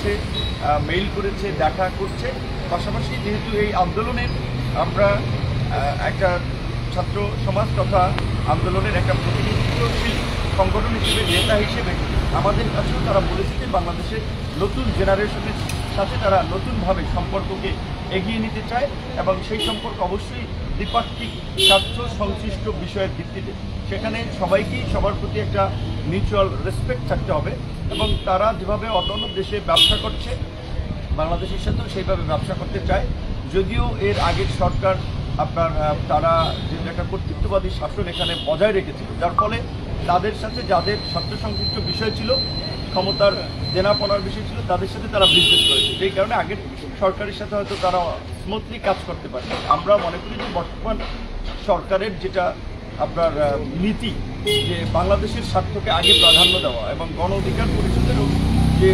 কাছে মেইল করেছে, দেখা করছে। পাশাপাশি যেহেতু এই আন্দোলনের আমরা একটা ছাত্র সমাজ তথা আন্দোলনের একটা প্রতিনিধিত্বশীল সংগঠন হিসেবে, নেতা হিসেবে আমাদের কাছেও তারা বলেছে যে বাংলাদেশের নতুন জেনারেশনের সাথে তারা নতুনভাবে সম্পর্ককে এগিয়ে নিতে চায় এবং সেই সম্পর্ক অবশ্যই দ্বিপাক্ষিক স্বার্থ সংশ্লিষ্ট বিষয়ের ভিত্তিতে। সেখানে সবাইকেই সবার প্রতি একটা মিউচুয়াল রেসপেক্ট থাকতে হবে এবং তারা যেভাবে অন্যান্য দেশে ব্যবসা করছে বাংলাদেশের সাথেও সেইভাবে ব্যবসা করতে চায়। যদিও এর আগের সরকার তারা যে একটা কর্তৃত্ববাদী শাসন এখানে বজায় রেখেছিল, যার ফলে তাদের সাথে যাদের স্বার্থ সংশ্লিষ্ট বিষয় ছিল, ক্ষমতার দেনাপনার বিষয় ছিল, তাদের সাথে তারা বিজনেস করেছে। যেই কারণে আগের সরকারের সাথে হয়তো তারা স্মুথলি কাজ করতে পারে। আমরা মনে করি যে বর্তমান সরকারের যেটা নীতি, যে বাংলাদেশের স্বার্থকে আগে প্রাধান্য দেওয়া এবং গণ অধিকার পরিষদেরও যে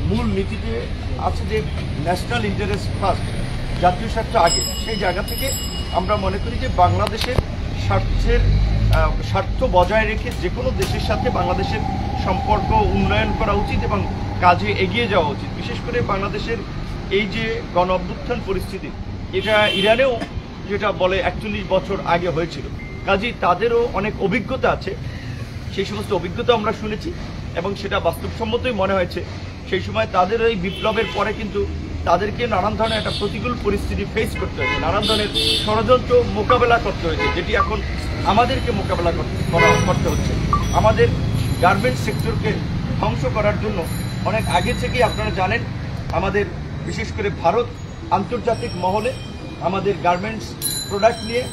মূল নীতিতে আছে যে ন্যাশনাল ইন্টারেস্ট ফার্স্ট, জাতীয় স্বার্থ আগে, সেই জায়গা থেকে আমরা মনে করি যে বাংলাদেশের স্বার্থ বজায় রেখে যে কোনো দেশের সাথে বাংলাদেশের সম্পর্ক উন্নয়ন করা উচিত এবং কাজে এগিয়ে যাওয়া উচিত। বিশেষ করে বাংলাদেশের এই যে গণ অভ্যুত্থান পরিস্থিতি, এটা ইরানেও যেটা বলে 41 বছর আগে হয়েছিল, কাজেই তাদেরও অনেক অভিজ্ঞতা আছে। সেই সমস্ত অভিজ্ঞতা আমরা শুনেছি এবং সেটা বাস্তবসম্মতই মনে হয়েছে। সেই সময় তাদের এই বিপ্লবের পরে কিন্তু তাদেরকে নানান ধরনের একটা প্রতিকূল পরিস্থিতি ফেস করতে হয়েছে, নানান ধরনের ষড়যন্ত্র মোকাবেলা করতে হয়েছে, যেটি এখন আমাদেরকে মোকাবেলা করতে হচ্ছে। আমাদের গার্মেন্টস সেক্টরকে ধ্বংস করার জন্য অনেক আগে থেকেই আপনারা জানেন আমাদের বিশেষ করে ভারত আন্তর্জাতিক মহলে আমাদের গার্মেন্টস প্রোডাক্ট নিয়ে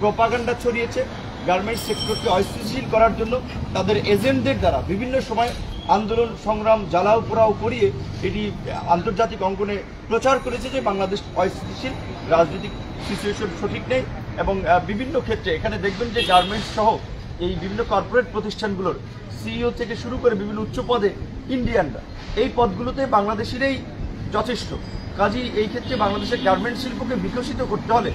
প্রোপাগান্ডা ছড়িয়েছে। গার্মেন্টস সেক্টরকে অস্থিতিশীল করার জন্য তাদের এজেন্টদের দ্বারা বিভিন্ন সময় আন্দোলন সংগ্রাম জ্বালাও পোড়াও করিয়ে এটি আন্তর্জাতিক অঙ্গনে প্রচার করেছে যে বাংলাদেশ অস্থিতিশীল, রাজনৈতিক সিচুয়েশন সঠিক নেই এবং বিভিন্ন ক্ষেত্রে এখানে দেখবেন যে গার্মেন্টস সহ এই বিভিন্ন কর্পোরেট প্রতিষ্ঠানগুলোর সিইও থেকে শুরু করে বিভিন্ন উচ্চ পদে ইন্ডিয়ানরা, এই পদগুলোতে বাংলাদেশিরাই যথেষ্ট। কাজেই এই ক্ষেত্রে বাংলাদেশের গার্মেন্টস শিল্পকে বিকশিত করতে হলে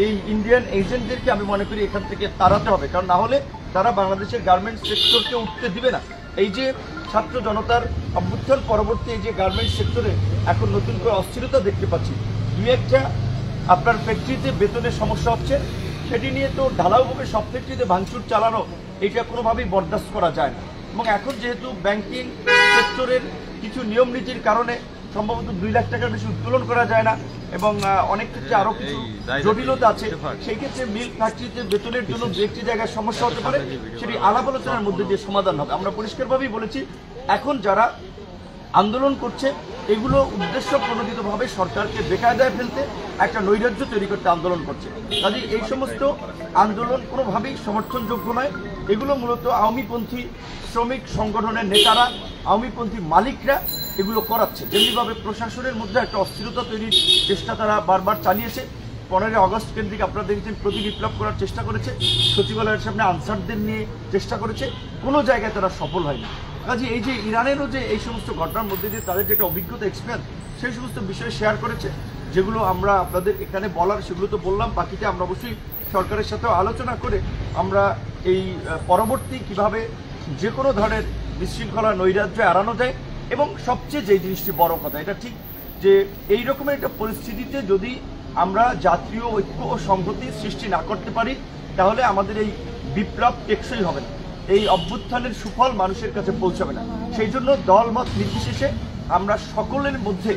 এই ইন্ডিয়ান এজেন্টদেরকে আমি মনে করি এখান থেকে তাড়াতে হবে, কারণ না হলে তারা বাংলাদেশের গার্মেন্টস সেক্টরকে উঠতে দিবে না। এই যে ছাত্র জনতার অভ্যুত্থান পরবর্তী এই যে গার্মেন্টস সেক্টরে এখন নতুন করে অস্থিরতা দেখতে পাচ্ছি, দুই একটা আপনার ফ্যাক্টরিতে বেতনের সমস্যা হচ্ছে, সেটি নিয়ে তো ঢালাওভাবে সব ফ্যাক্টরিতে ভাঙচুর চালানো এটা কোনোভাবেই বরদাস্ত করা যায় না। এবং এখন যেহেতু ব্যাংকিং সেক্টরের কিছু নিয়ম নীতির কারণে সম্ভবত 2 লাখ টাকার বেশি উত্তোলন করা যায় না এবং অনেক ক্ষেত্রে আরও কিছু জটিলতা আছে, সেই ক্ষেত্রে মিল ফ্যাক্টরিতে বেতনের জন্য দু একটি জায়গায় সমস্যা হতে পারে, সেটি আলাপ আলোচনার মধ্যে দিয়ে সমাধান হবে। আমরা পরিষ্কারভাবেই বলেছি এখন যারা আন্দোলন করছে এগুলো উদ্দেশ্য প্রণোদিতভাবে সরকারকে বেকায়দায় ফেলতে, একটা নৈরাজ্য তৈরি করতে আন্দোলন করছে। কাজে এই সমস্ত আন্দোলন কোনোভাবেই সমর্থনযোগ্য নয়। এগুলো মূলত আওয়ামীপন্থী শ্রমিক সংগঠনের নেতারা, আওয়ামীপন্থী মালিকরা এগুলো করাচ্ছে। যেমনিভাবে প্রশাসনের মধ্যে একটা অস্থিরতা তৈরির চেষ্টা তারা বারবার চালিয়েছে। 15 আগস্ট কেন্দ্রিক আপনারা দেখেছেন প্রতি বিপ্লব করার চেষ্টা করেছে, সচিবালয়ের সামনে আনসারদের নিয়ে চেষ্টা করেছে, কোনো জায়গায় তারা সফল হয়নি। কাজে এই যে ইরানেরও যে এই সমস্ত ঘটনার মধ্যে দিয়ে তাদের যেটা অভিজ্ঞতা এক্সপিরিয়েন্স, সেই সমস্ত বিষয়ে শেয়ার করেছে, যেগুলো আমরা আপনাদের এখানে বলার সেগুলো তো বললাম। বাকিতে আমরা অবশ্যই সরকারের সাথেও আলোচনা করে আমরা এই পরবর্তী কিভাবে যে কোনো ধরনের বিশৃঙ্খলা নৈরাজ্য এড়ানো যায় এবং সবচেয়ে যে জিনিসটি বড় কথা, এটা ঠিক যে এই রকমের একটা পরিস্থিতিতে যদি আমরা জাতীয় ঐক্য ও সংহতির সৃষ্টি না করতে পারি তাহলে আমাদের এই বিপ্লব টেকসই হবে না, এই অভ্যুত্থানের সুফল মানুষের কাছে পৌঁছাবে না। সেই জন্য দলমত নির্বিশেষে আমরা সকলের মধ্যে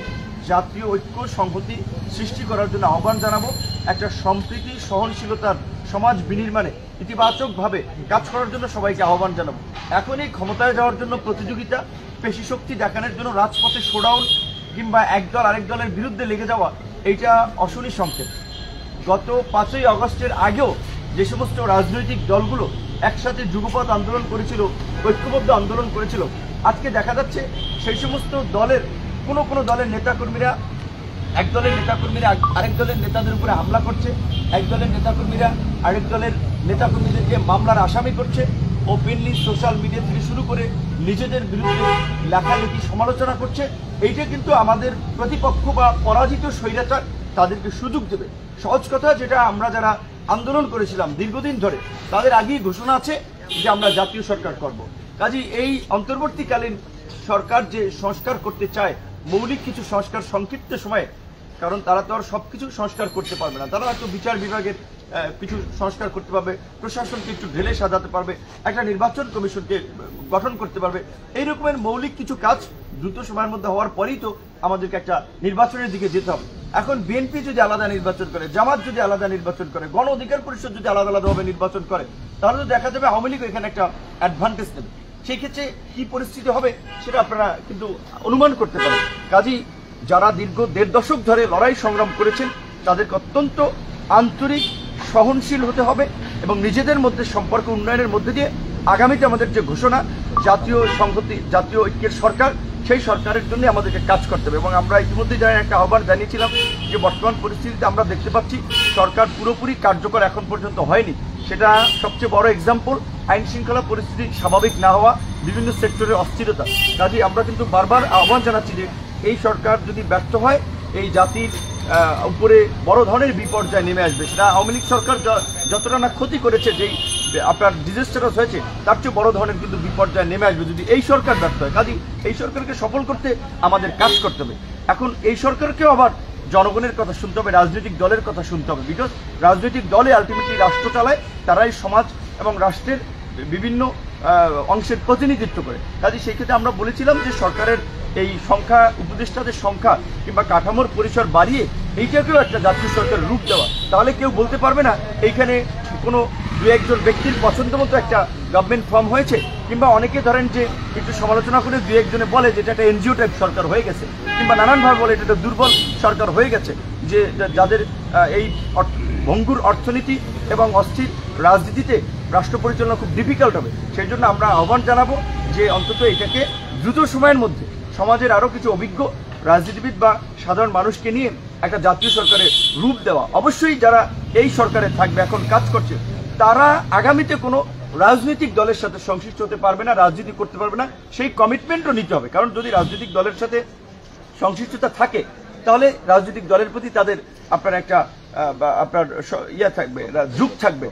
জাতীয় ঐক্য সংহতি সৃষ্টি করার জন্য আহ্বান জানাবো। একটা সম্প্রীতি সহনশীলতার সমাজ বিনির্মাণে ইতিবাচকভাবে কাজ করার জন্য সবাইকে আহ্বান জানাবো। এখন এই ক্ষমতায় যাওয়ার জন্য প্রতিযোগিতা, পেশি শক্তি দেখানোর জন্য রাজপথে শোডাউন কিংবা একদল আরেক দলের বিরুদ্ধে লেগে যাওয়া, এইটা অশনি সংকেত। গত 5ই আগস্টের আগেও যে সমস্ত রাজনৈতিক দলগুলো একসাথে যুগপৎ আন্দোলন করেছিল, ঐক্যবদ্ধ আন্দোলন করেছিল, আজকে দেখা যাচ্ছে সেই সমস্ত দলের কোনো দলের নেতাকর্মীরা, এক দলের নেতাকর্মীরা আরেক দলের নেতাদের উপরে হামলা করছে, এক দলের নেতাকর্মীরা আরেক দলের নেতাকর্মীদেরকে মামলার আসামি করছে, ওপেনলি সোশ্যাল মিডিয়া থেকে শুরু করে নিজেদের বিরুদ্ধে লেখালেখি সমালোচনা করছে। এইটা কিন্তু আমাদের প্রতিপক্ষ বা পরাজিত স্বৈরাচার তাদেরকে সুযোগ দেবে। সহজ কথা, যেটা আমরা যারা আন্দোলন করেছিলাম দীর্ঘদিন ধরে তাদের আগেই ঘোষণা আছে যে আমরা জাতীয় সরকার করব। কাজেই এই অন্তর্বর্তীকালীন সরকার যে সংস্কার করতে চায় মৌলিক কিছু সংস্কার সংক্ষিপ্ত সময়ে, কারণ তারা তো আর সবকিছু সংস্কার করতে পারবে না, তারা হয়তো বিচার বিভাগের কিছু সংস্কার করতে পারবে, প্রশাসনকে একটু ঢেলে সাজাতে পারবে, একটা নির্বাচন কমিশনকে গঠন করতে পারবে। এই রকমের মৌলিক কিছু কাজ দ্রুত সময়ের মধ্যে হওয়ার পরেই তো আমাদেরকে একটা নির্বাচনের দিকে যেতে হবে। এখন বিএনপি যদি আলাদা নির্বাচন করে, জামাত যদি আলাদা নির্বাচন করে, গণ অধিকার পরিষদ যদি আলাদা আলাদাভাবে নির্বাচন করে, তাহলে তো দেখা যাবে আওয়ামী লীগ এখানে একটা অ্যাডভান্টেজ নেবে। সেই ক্ষেত্রে কি পরিস্থিতি হবে সেটা আপনারা কিন্তু অনুমান করতে পারেন। কাজেই যারা দীর্ঘ 1.5 দশক ধরে লড়াই সংগ্রাম করেছেন তাদেরকে অত্যন্ত আন্তরিক, সহনশীল হতে হবে এবং নিজেদের মধ্যে সম্পর্ক উন্নয়নের মধ্যে দিয়ে আগামীতে আমাদের যে ঘোষণা জাতীয় সংহতি, জাতীয় ঐক্যের সরকার, সেই সরকারের জন্য আমাদেরকে কাজ করতে হবে। এবং আমরা ইতিমধ্যে একটা আহ্বান জানিয়েছিলাম যে বর্তমান পরিস্থিতিতে আমরা দেখতে পাচ্ছি সরকার পুরোপুরি কার্যকর এখন পর্যন্ত হয়নি। সেটা সবচেয়ে বড় এক্সাম্পল আইন শৃঙ্খলা পরিস্থিতি স্বাভাবিক না হওয়া, বিভিন্ন সেক্টরের অস্থিরতা। কাজেই আমরা কিন্তু বারবার আহ্বান জানাচ্ছি যে এই সরকার যদি ব্যর্থ হয় এই জাতির উপরে বড় ধরনের বিপর্যয় নেমে আসবে। সেটা আওয়ামী লীগ সরকার যতটা না ক্ষতি করেছে, যেই আপনার ডিজাস্টারাস হয়েছে, তার চেয়ে বড় ধরনের কিন্তু বিপর্যয় নেমে আসবে যদি এই সরকার ব্যর্থ হয়। কাজেই এই সরকারকে সফল করতে আমাদের কাজ করতে হবে। এখন এই সরকারকেও আবার জনগণের কথা শুনতে হবে, রাজনৈতিক দলের কথা শুনতে হবে, বিকজ রাজনৈতিক দলে আলটিমেটলি রাষ্ট্র চালায়, তারাই সমাজ এবং রাষ্ট্রের বিভিন্ন অংশের প্রতিনিধিত্ব করে। কাজে সেই ক্ষেত্রে আমরা বলেছিলাম যে সরকারের এই সংখ্যা, উপদেষ্টাদের সংখ্যা কিংবা কাঠামোর পরিসর বাড়িয়ে এইটাকেও একটা জাতীয় সরকারের রূপ দেওয়া, তাহলে কেউ বলতে পারবে না এইখানে কোনো 2-1 ব্যক্তির পছন্দ মতো একটা গভর্নমেন্ট ফর্ম হয়েছে, কিংবা অনেকে ধরেন যে একটু সমালোচনা করে 2-1 জনে বলে যে এটা একটা এনজিও টাইপ সরকার হয়ে গেছে, কিংবা নানানভাবে বলে এটা একটা দুর্বল সরকার হয়ে গেছে, যে যাদের এই ভঙ্গুর অর্থনীতি এবং অস্থির রাজনীতিতে রাষ্ট্র পরিচালনা খুব ডিফিকাল্ট হবে। সেই জন্য আমরা আহ্বান জানাবো যে অন্তত এটাকে দ্রুত সময়ের মধ্যে সমাজের আরও কিছু অভিজ্ঞ রাজনীতিবিদ বা সাধারণ মানুষকে নিয়ে একটা জাতীয় সরকারের রূপ দেওয়া। অবশ্যই যারা এই সরকারে থাকবে, এখন কাজ করছে, তারা আগামীতে কোনো রাজনৈতিক দলের সাথে সংশ্লিষ্ট হতে পারবে না, রাজনীতি করতে পারবে না, সেই কমিটমেন্টও নিতে হবে। কারণ যদি রাজনৈতিক দলের সাথে সংশ্লিষ্টতা থাকে তাহলে রাজনৈতিক দলের প্রতি তাদের আপনার একটা আপনার থাকবে, যুগ থাকবে,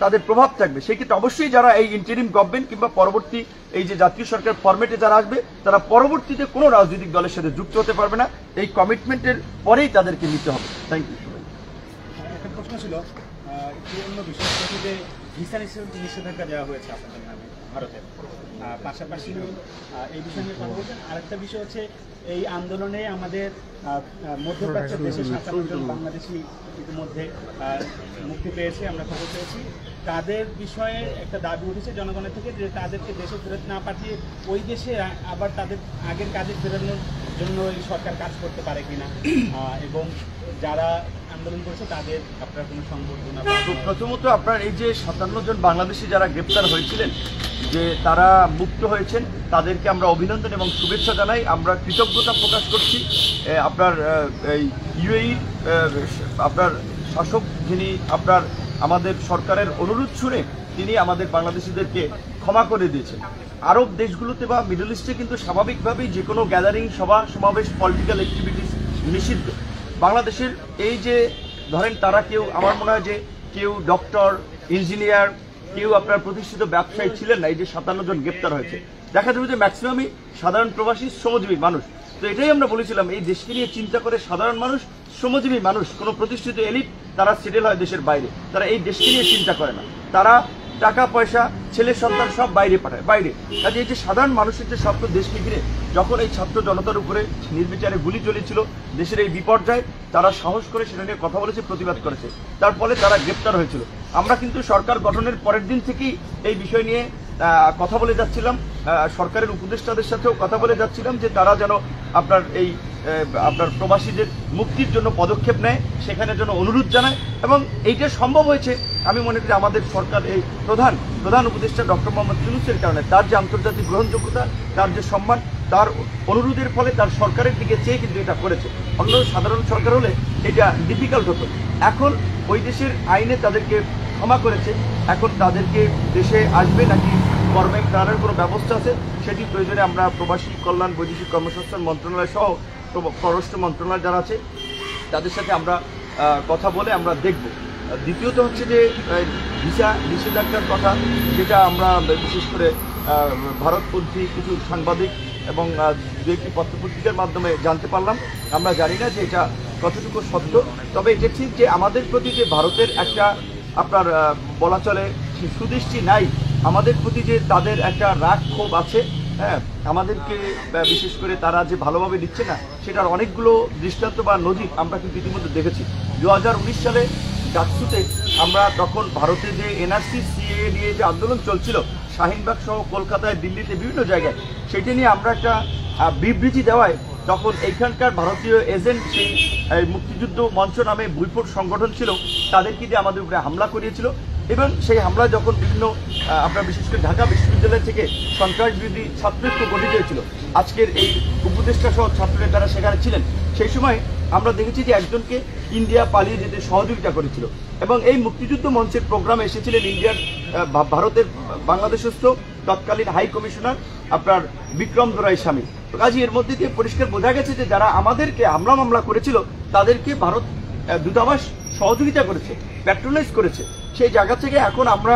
তাদের প্রভাব থাকবে। সেই ক্ষেত্রে অবশ্যই যারা এই ইন্টারিম গভর্নমেন্ট কিংবা পরবর্তী এই যে জাতীয় সরকার ফরম্যাটে যারা আসবে, তারা পরবর্তীতে কোনো রাজনৈতিক দলের সাথে যুক্ত হতে পারবে না, এই কমিটমেন্টের পরেই তাদেরকে নিতে হবে। Thank you. একটা প্রশ্ন ছিল, একটু অন্য বিষয় যে ভিসা নিষেধাজ্ঞা দেওয়া হয়েছে আপনাদের নামে ভারতের, পাশাপাশি এই বিষয় নিয়ে কথা বলছেন। আরেকটা বিষয় হচ্ছে এই আন্দোলনে আমাদের মধ্যপ্রাচ্যের দেশে 57 জন বাংলাদেশি ইতিমধ্যে মুক্তি পেয়েছে, আমরা খবর পেয়েছি। তাদের বিষয়ে একটা দাবি উঠেছে জনগণের থেকে যে তাদেরকে দেশে ফেরত না পাঠিয়ে ওই দেশে আবার তাদের আগের কাজে ফেরানোর জন্য এই সরকার কাজ করতে পারে কিনা, এবং যারা আন্দোলন করছে তাদের আপনার কোনো সম্বর্ধনা। প্রথমত আপনার এই যে 57 জন বাংলাদেশি যারা গ্রেপ্তার হয়েছিলেন, যে তারা মুক্ত হয়েছেন, তাদেরকে আমরা অভিনন্দন এবং শুভেচ্ছা জানাই। আমরা কৃতজ্ঞতা প্রকাশ করছি আপনার এই ইউএই আপনার শাসক, যিনি আপনার আমাদের সরকারের অনুরোধ শুনে তিনি আমাদের বাংলাদেশিদেরকে ক্ষমা করে দিয়েছেন। আরব দেশগুলোতে বা মিডল ইস্টে কিন্তু স্বাভাবিকভাবেই যে কোনো গ্যাদারিং, সভা সমাবেশ, পলিটিক্যাল অ্যাক্টিভিটিস নিষিদ্ধ। বাংলাদেশের এই যে ধরেন তারা কেউ, আমার মনে হয় যে কেউ ডক্টর, ইঞ্জিনিয়ার, কেউ আপনার প্রতিষ্ঠিত ব্যবসায়ী ছিলেন না। এই যে 57 জন গ্রেপ্তার হয়েছে, দেখা যাবে যে ম্যাক্সিমামই সাধারণ প্রবাসী শ্রমজীবী মানুষ। তো এটাই আমরা বলেছিলাম, এই দেশকে নিয়ে চিন্তা করে সাধারণ মানুষ, শ্রমজীবী মানুষ, কোনো প্রতিষ্ঠিত এলিট তারা সেটেল হয় দেশের বাইরে, তারা এই দেশকে নিয়ে চিন্তা করে না, তারা টাকা পয়সা, ছেলে সন্তান সব বাইরে পাঠায়, বাইরে। কাজে এই যে সাধারণ মানুষের যে স্বপ্ন দেশকে ঘিরে, যখন এই ছাত্র জনতার উপরে নির্বিচারে গুলি চলেছিল, দেশের এই বিপর্যয়, তারা সাহস করে সেটা নিয়ে কথা বলেছে, প্রতিবাদ করেছে, তার ফলে তারা গ্রেপ্তার হয়েছিল। আমরা কিন্তু সরকার গঠনের পরের দিন থেকেই এই বিষয় নিয়ে কথা বলে যাচ্ছিলাম, সরকারের উপদেষ্টাদের সাথেও কথা বলে যাচ্ছিলাম যে তারা যেন আপনার এই আপনার প্রবাসীদের মুক্তির জন্য পদক্ষেপ নেয়, সেখানে যেন অনুরোধ জানায়। এবং এইটা সম্ভব হয়েছে আমি মনে করি আমাদের সরকার, এই প্রধান উপদেষ্টা ডক্টর মোহাম্মদ ইউনূসের কারণে, তার যে আন্তর্জাতিক গ্রহণযোগ্যতা, তার যে সম্মান, তার অনুরোধের ফলে, তার সরকারের দিকে চেয়ে কিন্তু এটা করেছে। অন্য সাধারণ সরকার হলে এটা ডিফিকাল্ট হতো। এখন ওই দেশের আইনে তাদেরকে ক্ষমা করেছে, এখন তাদেরকে দেশে আসবে নাকি কর্মে তার কোনো ব্যবস্থা আছে, সেটি প্রয়োজনে আমরা প্রবাসী কল্যাণ, বৈদেশিক কর্মসংস্থান মন্ত্রণালয় সহ পররাষ্ট্র মন্ত্রণালয় যারা আছে তাদের সাথে আমরা কথা বলে আমরা দেখব। দ্বিতীয়ত হচ্ছে যে ভিসা নিষেধাজ্ঞার কথা, যেটা আমরা বিশেষ করে ভারতপন্থী কিছু সাংবাদিক এবং দু একটি পত্রপত্রিকার মাধ্যমে জানতে পারলাম। আমরা জানি না যে এটা কতটুকু সত্য, তবে এটা ঠিক যে আমাদের প্রতি যে ভারতের একটা আপনার বলা চলে সুদৃষ্টি নাই, আমাদের প্রতি যে তাদের একটা রাগ ক্ষোভ আছে, হ্যাঁ, আমাদেরকে বিশেষ করে তারা যে ভালোভাবে দিচ্ছে না সেটার অনেকগুলো দৃষ্টান্ত বা নজির আমরা কিন্তু ইতিমধ্যে দেখেছি। 2019 সালে ডাকসুতে আমরা তখন ভারতে যে এনআরসি সিএ নিয়ে যে আন্দোলন চলছিল শাহিনবাগ সহ কলকাতায়, দিল্লিতে বিভিন্ন জায়গায়, সেটি নিয়ে আমরা একটা বিবৃতি দেওয়ায় তখন এইখানকার ভারতীয় এজেন্ট সেই মুক্তিযুদ্ধ মঞ্চ নামে বৈপুর সংগঠন ছিল, তাদেরকে দিয়ে আমাদের উপরে হামলা করিয়েছিল এবং সেই হামলা যখন বিভিন্ন আপনার বিশেষ করে ঢাকা বিশ্ববিদ্যালয় থেকে সন্ত্রাস বিরোধী ছাত্রৈক্য গঠিত হয়েছিল, আজকের এই উপদেষ্টা সহ ছাত্রদের তারা সেখানে ছিলেন, সেই সময় আমরা দেখেছি যে একজনকে ইন্ডিয়া পালিয়ে যেতে সহযোগিতা করেছিল এবং এই মুক্তিযুদ্ধ মঞ্চের প্রোগ্রামে এসেছিলেন ইন্ডিয়ার ভারতের বাংলাদেশস্থ তৎকালীন হাই কমিশনার আপনার বিক্রম দোরাই স্বামী। তো কাজে এর মধ্যে দিয়ে পরিষ্কার বোঝা গেছে যে যারা আমাদেরকে হামলা মামলা করেছিল তাদেরকে ভারত দূতাবাস সহযোগিতা করেছে, প্যাট্রোনাইজ করেছে। সেই জায়গা থেকে এখন আমরা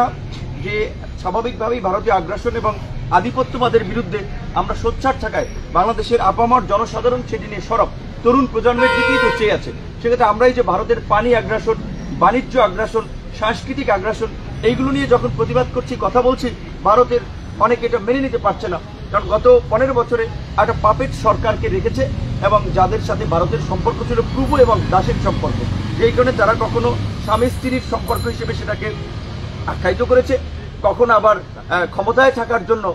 যে স্বাভাবিকভাবেই ভারতীয় আগ্রাসন এবং আধিপত্যবাদের বিরুদ্ধে আমরা সোচ্চার থাকায় বাংলাদেশের আপামর জনসাধারণ সেটি নিয়ে সরব, তরুণ প্রজন্মের দিকেই তো চেয়ে আছে। সেক্ষেত্রে আমরা এই যে ভারতের পানি আগ্রাসন, বাণিজ্য আগ্রাসন, সাংস্কৃতিক আগ্রাসন, এইগুলো নিয়ে যখন প্রতিবাদ করছি, কথা বলছি, ভারতের অনেকে এটা মেনে নিতে পারছে না। কারণ গত 15 বছরে একটা পাপেট সরকারকে রেখেছে এবং যাদের সাথে ভারতের সম্পর্ক ছিল প্রভু এবং দাসের সম্পর্ক, যেই কারণে তারা কখনো স্বামী স্ত্রীর সম্পর্ক হিসেবে সেটাকে আখ্যায়িত করেছে, কখনো আবার ক্ষমতায় থাকার জন্য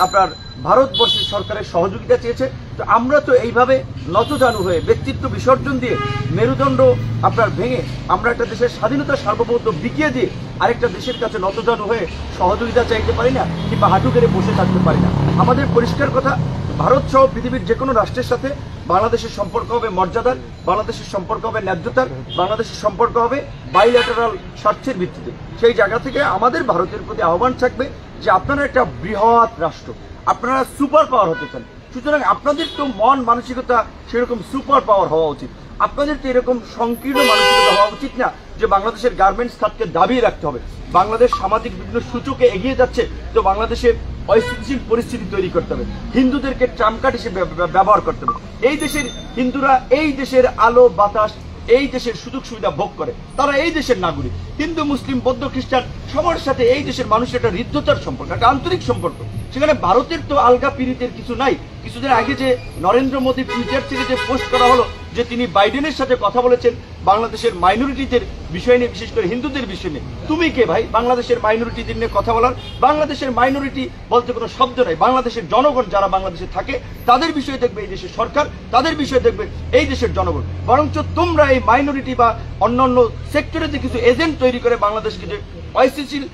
আপনার ভারতবর্ষের সরকারের সহযোগিতা চেয়েছে। তো আমরা তো এইভাবে নতজানু হয়ে ব্যক্তিত্ব বিসর্জন দিয়ে মেরুদণ্ড আপনার ভেঙে আমরা একটা দেশের স্বাধীনতা সার্বভৌমত্ব বিকিয়ে দিয়ে আরেকটা দেশের কাছে নতজানু হয়ে সহযোগিতা চাইতে পারি না কিংবা হাঁটু গেড়ে বসে থাকতে পারি না। আমাদের পরিষ্কার কথা, ভারত সহ পৃথিবীর যে কোনো রাষ্ট্রের সাথে বাংলাদেশের সম্পর্ক হবে মর্যাদার, বাংলাদেশের সম্পর্ক হবে ন্যায্যতার, বাংলাদেশের সম্পর্ক হবে বাইল্যাটারাল স্বার্থের ভিত্তিতে। সেই জায়গা থেকে আমাদের ভারতের প্রতি আহ্বান থাকবে যে আপনারা একটা বৃহৎ রাষ্ট্র, আপনারা সুপার পাওয়ার হতে চান, সুতরাং আপনাদের তো মন মানসিকতা সেরকম সুপার পাওয়ার হওয়া উচিত। আপনাদের তো এরকম সংকীর্ণ মানসিকতা হওয়া উচিত না যে বাংলাদেশের গার্মেন্টস খাতকে দাবিয়ে রাখতে হবে। বাংলাদেশ সামাজিক বিভিন্ন সূচকে এগিয়ে যাচ্ছে, তো বাংলাদেশে অস্থিতিশীল পরিস্থিতি তৈরি করতে হবে, হিন্দুদেরকে ট্রাম্পকার্ড হিসেবে ব্যবহার করতে হবে। এই দেশের হিন্দুরা এই দেশের আলো বাতাস, এই দেশের সুযোগ সুবিধা ভোগ করে, তারা এই দেশের নাগরিক। হিন্দু মুসলিম বৌদ্ধ খ্রিস্টান সবার সাথে এই দেশের মানুষের একটা হৃদ্যতার সম্পর্ক, একটা আন্তরিক সম্পর্ক। সেখানে ভারতের তো আলগা পীড়িতের কিছু নাই। কিছুদিন আগে যে নরেন্দ্র মোদী টুইটার থেকে যে পোস্ট করা হলো যে তিনি বাইডেনের সাথে কথা বলেছেন বাংলাদেশের মাইনরিটিদের বিষয় নিয়ে, বিশেষ করে হিন্দুদের বিষয় নিয়ে, তুমি কে ভাই বাংলাদেশের মাইনরিটিদের নিয়ে কথা বলার? বাংলাদেশের মাইনরিটি বলতে কোনো শব্দ নাই। বাংলাদেশের জনগণ যারা বাংলাদেশে থাকে তাদের বিষয়ে দেখবে এই দেশের সরকার, তাদের বিষয়ে দেখবে এই দেশের জনগণ। বরঞ্চ তোমরা এই মাইনরিটি বা অন্যান্য সেক্টরে যে কিছু এজেন্ট তৈরি করে বাংলাদেশকে যে অস্থিতিশীল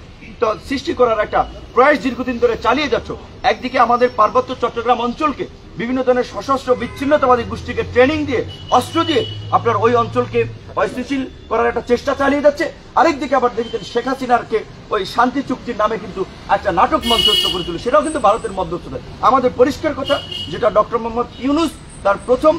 সৃষ্টি করার একটা প্রয়াস দীর্ঘদিন ধরে চালিয়ে যাচ্ছ। একদিকে আমাদের পার্বত্য চট্টগ্রাম অঞ্চলকে বিভিন্ন ধরনের সশস্ত্র বিচ্ছিন্নতাবাদী গোষ্ঠীকে ট্রেনিং দিয়ে, অস্ত্র দিয়ে আপনার ওই অঞ্চলকে অস্থিতিশীল করার একটা চেষ্টা চালিয়ে যাচ্ছে। আরেকদিকে আবার দেখছেন শেখ হাসিনারকে ওই শান্তি চুক্তির নামে কিন্তু একটা নাটক মঞ্চস্থ করেছিল, সেটাও কিন্তু ভারতের মধ্যস্থতায়। আমাদের পরিষ্কার কথা, যেটা ডক্টর মোহাম্মদ ইউনূস তার প্রথম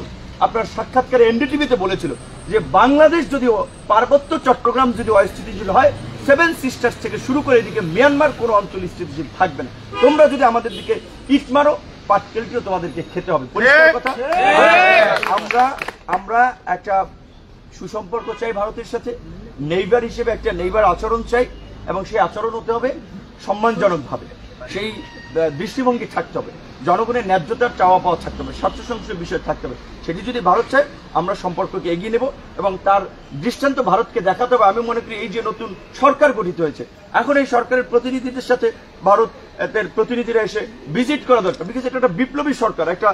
আপনার সাক্ষাৎকারে এনডিটিভিতে বলেছিল যে বাংলাদেশ যদি পার্বত্য চট্টগ্রাম যদি অস্থিতিশীল হয়, 7 সিস্টার্স থেকে শুরু করে এদিকে মিয়ানমার কোনো অঞ্চল স্থিতিশীল থাকবে না। তোমরা যদি আমাদের দিকে ইট মারো, পাটকেলটিও তোমাদেরকে খেতে হবে। পরিষ্কার কথা, আমরা একটা সুসম্পর্ক চাই ভারতের সাথে, নেইবার হিসেবে একটা নেইবার আচরণ চাই এবং সেই আচরণ হতে হবে সম্মানজনকভাবে, সেই দৃষ্টিভঙ্গি থাকতে হবে, জনগণের ন্যায্যতার চাওয়া পাওয়া থাকতে হবে, স্বার্থ সংশ্লিষ্ট বিষয় থাকতে হবে। সেটি যদি ভারত চায় আমরা সম্পর্ককে এগিয়ে নেব এবং তার দৃষ্টান্ত ভারতকে দেখাতে হবে। আমি মনে করি এই যে নতুন সরকার গঠিত হয়েছে, এখন এই সরকারের প্রতিনিধিদের সাথে ভারতের প্রতিনিধিরা এসে ভিজিট করা দরকার, বিকজ এটা একটা বিপ্লবী সরকার, একটা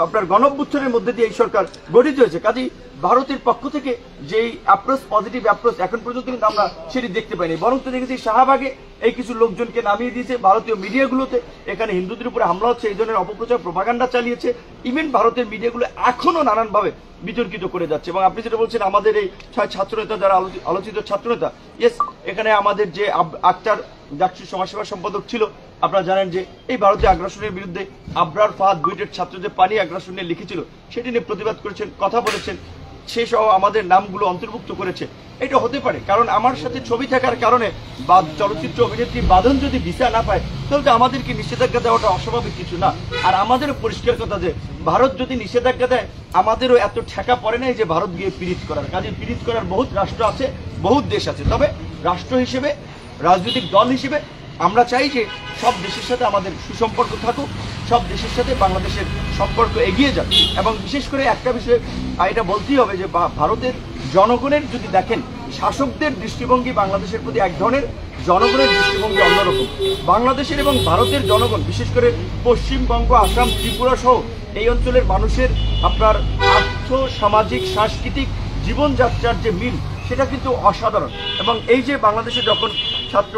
আপনার গণঅভ্যুত্থানের মধ্যে দিয়ে এই সরকার গঠিত হয়েছে। কাজেই ভারতের পক্ষ থেকে যেই অ্যাপ্রোচ, পজিটিভ অ্যাপ্রোচ এখন পর্যন্ত কিন্তু আমরা সেটি দেখতে পাইনি, বরং তো দেখেছি শাহবাগে এই কিছু লোকজনকে নামিয়ে দিয়েছে, ভারতীয় মিডিয়াগুলোতে এখানে হিন্দুদের উপরে হামলা হচ্ছে এই ধরনের অপপ্রচার প্রপাগান্ডা চালিয়েছে। ইভেন ভারতের মিডিয়াগুলো এখনো নানানভাবে বিতর্কিত করে যাচ্ছে। এবং আপনি যেটা বলছেন আমাদের এই ছাত্রনেতা যারা আলোচিত ছাত্রনেতা, ইয়েস, এখানে আমাদের যে আক্তার ডাকসু সমাজসেবা সম্পাদক ছিল, আপনারা জানেন যে এই ভারতীয় আগ্রাসনের বিরুদ্ধে আবরার ফাহাদ বুয়েটের ছাত্রদের পানি আগ্রাসন নিয়ে লিখেছিল, সেটি নিয়ে প্রতিবাদ করেছেন, কথা বলেছেন। সে সহ আমাদের নামগুলো অন্তর্ভুক্ত করেছে। এটা হতে পারে, কারণ আমার সাথে ছবি থাকার কারণে বা চলচ্চিত্র অভিনেত্রী বাঁধন যদি ভিসা না পায় তাহলে তো আমাদেরকে নিষেধাজ্ঞা দেওয়াটা অস্বাভাবিক কিছু না। আর আমাদেরও পরিষ্কার কথা যে ভারত যদি নিষেধাজ্ঞা দেয় আমাদেরও এত ঠেকা পড়ে নাই যে ভারত গিয়ে পীড়িত করার কাজে। পীড়িত করার বহুত রাষ্ট্র আছে, বহুত দেশ আছে। তবে রাষ্ট্র হিসেবে, রাজনৈতিক দল হিসেবে আমরা চাই যে সব দেশের সাথে আমাদের সুসম্পর্ক থাকুক, সব দেশের সাথে বাংলাদেশের সম্পর্ক এগিয়ে যাক। এবং বিশেষ করে একটা বিষয় এটা বলতেই হবে যে ভারতের জনগণের যদি দেখেন, শাসকদের দৃষ্টিভঙ্গি বাংলাদেশের প্রতি এক ধরনের, জনগণের দৃষ্টিভঙ্গি অন্যরকম। বাংলাদেশের এবং ভারতের জনগণ, বিশেষ করে পশ্চিমবঙ্গ, আসাম, ত্রিপুরা সহ এই অঞ্চলের মানুষের আপনার আর্থ, সামাজিক, সাংস্কৃতিক জীবনযাত্রার যে মিল সেটা কিন্তু অসাধারণ। এবং এই যে বাংলাদেশে যখন ছাত্র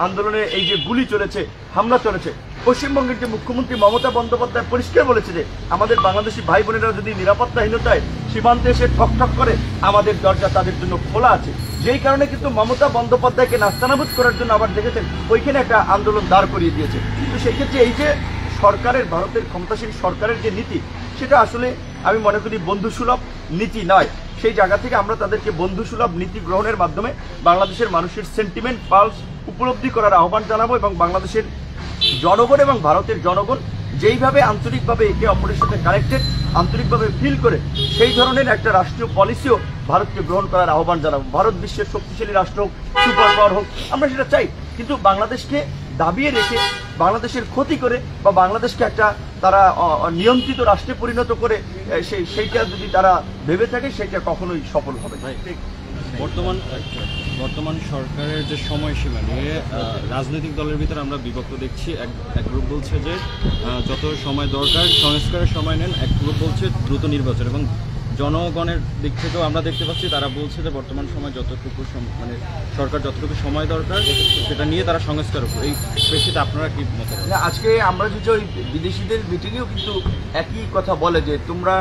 আন্দোলনে এই যে গুলি চলেছে, হামলা চলেছে, পশ্চিমবঙ্গের যে মুখ্যমন্ত্রী মমতা বন্দ্যোপাধ্যায় পরিষ্কার বলেছে যে আমাদের বাংলাদেশি ভাই বোনেরা যদি নিরাপত্তাহীনতায় সীমান্তে এসে ঠকঠক করে আমাদের দরজা তাদের জন্য খোলা আছে। যেই কারণে কিন্তু মমতা বন্দ্যোপাধ্যায়কে নাস্তানাবুদ করার জন্য আবার দেখেছেন ওইখানে একটা আন্দোলন দাঁড় করিয়ে দিয়েছে। তো সেই ক্ষেত্রে এই যে সরকারের, ভারতের ক্ষমতাসীন সরকারের যে নীতি, সেটা আসলে আমি মনে করি বন্ধুসুলভ নীতি নয়। সেই জায়গা থেকে আমরা তাদেরকে বন্ধুসুলভ নীতি গ্রহণের মাধ্যমে বাংলাদেশের মানুষের সেন্টিমেন্ট, পালস উপলব্ধি করার আহ্বান জানাবো। এবং বাংলাদেশের জনগণ এবং ভারতের জনগণ যেইভাবে আন্তরিকভাবে একে অপরের সাথে কানেক্টেড, আন্তরিকভাবে ফিল করে, সেই ধরনের একটা রাষ্ট্রীয় পলিসিও ভারতকে গ্রহণ করার আহ্বান জানাবো। ভারত বিশ্বের শক্তিশালী রাষ্ট্র হোক, সুপার পাওয়ার হোক, আমরা সেটা চাই। কিন্তু বাংলাদেশকে দাবিয়ে রেখে, বাংলাদেশের ক্ষতি করে বা বাংলাদেশকে একটা তারা নিয়ন্ত্রিত রাষ্ট্রে পরিণত করে সেইটা যদি তারা ভেবে থাকে সেটা কখনোই সফল হবে না। বর্তমান সরকারের যে সময়সীমা নিয়ে রাজনৈতিক দলের ভিতরে আমরা বিভক্ত দেখছি। এক গ্রুপ বলছে যে যত সময় দরকার সংস্কারের সময় নেন, এক গ্রুপ বলছে দ্রুত নির্বাচন। এবং জনগণের দিক থেকেও আমরা দেখতে পাচ্ছি তারা বলছে যে বর্তমান সময় যতটুকু মানে সরকার যতটুকু সময় দরকার সেটা নিয়ে তারা সংস্কার করবে। এই প্রেক্ষিতে আপনারা কি মত? আজকে আমরা যদি ওই বিদেশিদের মিটিংয়েও কিন্তু একই কথা বলে যে তোমরা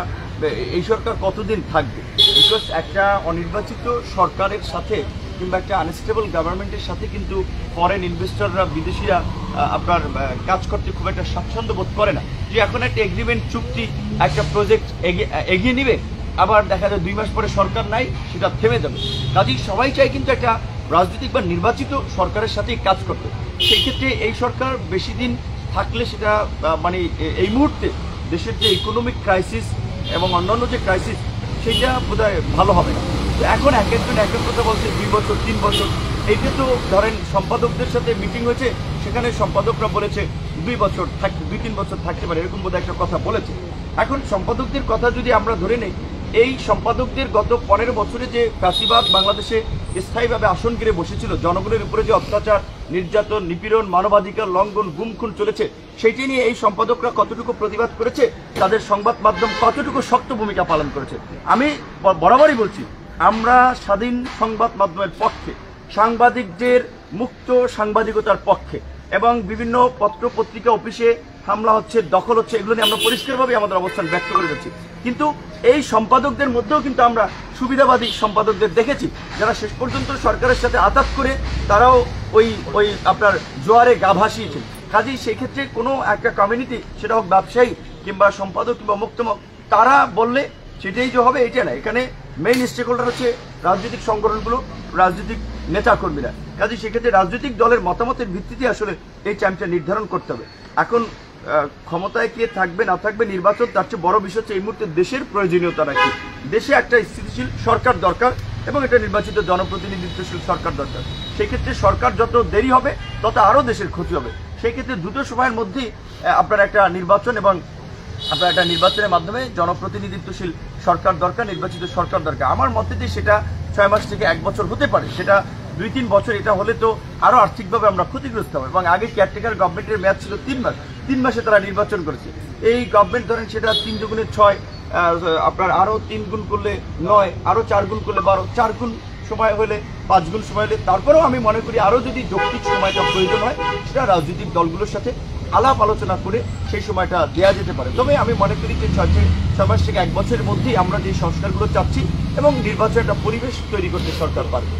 এই সরকার কতদিন থাকবে। বিকজ একটা অনির্বাচিত সরকারের সাথে কিংবা একটা আনস্টেবল গভর্নমেন্টের সাথে কিন্তু ফরেন ইনভেস্টররা, বিদেশিরা আপনার কাজ করতে খুব একটা স্বাচ্ছন্দ্য বোধ করে না। যে এখন একটা এগ্রিমেন্ট, চুক্তি, একটা প্রজেক্ট এগিয়ে নিবে, আবার দেখা যায় 2 মাস পরে সরকার নাই, সেটা থেমে যাবে। কাজেই সবাই চাই কিন্তু একটা রাজনৈতিক বা নির্বাচিত সরকারের সাথেই কাজ করতে। সেই ক্ষেত্রে এই সরকার বেশি দিন থাকলে সেটা মানে এই মুহূর্তে দেশের যে ইকোনমিক ক্রাইসিস এবং অন্যান্য যে ক্রাইসিস, সেইটা বোধহয় ভালো হবে না। তো এখন এক একজন এক এক কথা বলছে 2 বছর, 3 বছর। এইটা তো ধরেন সম্পাদকদের সাথে মিটিং হয়েছে, সেখানে সম্পাদকরা বলেছে 2 বছর থাকতে, 2-3 বছর থাকতে পারে, এরকম বোধহয় একটা কথা বলেছে। এখন সম্পাদকদের কথা যদি আমরা ধরে নেই, এই সম্পাদকদের গত 15 বছরে যে ফ্যাসিবাদ বাংলাদেশে স্থায়ীভাবে আসন ঘিরে বসেছিল, জনগণের উপরে যে অত্যাচার, নির্যাতন, নিপীড়ন, মানবাধিকার লঙ্ঘন, গুম খুন চলেছে, সেইটি নিয়ে এই সম্পাদকরা কতটুকু প্রতিবাদ করেছে, তাদের সংবাদ মাধ্যম কতটুকু শক্ত ভূমিকা পালন করেছে। আমি বরাবরই বলছি, আমরা স্বাধীন সংবাদ মাধ্যমের পক্ষে, সাংবাদিকদের মুক্ত সাংবাদিকতার পক্ষে। এবং বিভিন্ন পত্র পত্রিকা অফিসে হামলা হচ্ছে, দখল হচ্ছে, এগুলো নিয়ে আমরা পরিষ্কারভাবে আমাদের অবস্থান ব্যক্ত করে যাচ্ছি। কিন্তু এই সম্পাদকদের মধ্যেও কিন্তু আমরা সুবিধাবাদী সম্পাদকদের দেখেছি, যারা শেষ পর্যন্ত সরকারের সাথে আতাত করে তারাও ওই আপনার জোয়ারে গা ভাসিয়েছেন। কাজেই সেই ক্ষেত্রে কোনো একটা কমিউনিটি, সেটা হোক ব্যবসায়ী কিংবা সম্পাদক কিংবা মুক্তমক, তারা বললে সেটাই যে হবে এটা না। এখানে মেইন স্টেক হোল্ডার হচ্ছে রাজনৈতিক সংগঠনগুলো, রাজনৈতিক নেতাকর্মীরা। কাজেই সেক্ষেত্রে রাজনৈতিক দলের মতামতের ভিত্তিতে আসলে এই টাইমটা নির্ধারণ করতে হবে। এখন ক্ষমতায় কে থাকবে না থাকবে নির্বাচন, তার চেয়ে বড় বিষয় হচ্ছে এই মুহূর্তে দেশের প্রয়োজনীয়তা রাখি। দেশে একটা স্থিতিশীল সরকার দরকার এবং এটা নির্বাচিত জনপ্রতিনিধিত্বশীল সরকার দরকার। সেই ক্ষেত্রে সরকার যত দেরি হবে তত আরও দেশের ক্ষতি হবে। সেই ক্ষেত্রে দ্রুত সময়ের মধ্যেই আপনার একটা নির্বাচন এবং আপনার একটা নির্বাচনের মাধ্যমে জনপ্রতিনিধিত্বশীল সরকার দরকার, নির্বাচিত সরকার দরকার। আমার মতে যে সেটা 6 মাস থেকে 1 বছর হতে পারে, সেটা 2-3 বছর এটা হলে তো আরও আর্থিকভাবে আমরা ক্ষতিগ্রস্ত হব। এবং আগে কেয়ারটেকার গভর্নমেন্টের মেয়াদ ছিল 3 মাস, 3 মাসে তারা নির্বাচন করেছে। এই গভর্নমেন্ট ধরেন সেটা 3 দুগুণে 6, আপনার আরও 3 গুণ করলে 9, আরও 4 গুণ করলে 12, 4 গুণ সময় হলে 5 গুণ সময় হলে, তারপরেও আমি মনে করি আরও যদি যৌক্তিক সময়টা প্রয়োজন হয় সেটা রাজনৈতিক দলগুলোর সাথে আলাপ আলোচনা করে সেই সময়টা দেওয়া যেতে পারে। তবে আমি মনে করি যে 6 মাস থেকে 1 বছরের মধ্যেই আমরা যে সংস্কারগুলো চাচ্ছি এবং নির্বাচনের একটা পরিবেশ তৈরি করতে সরকার পারবে।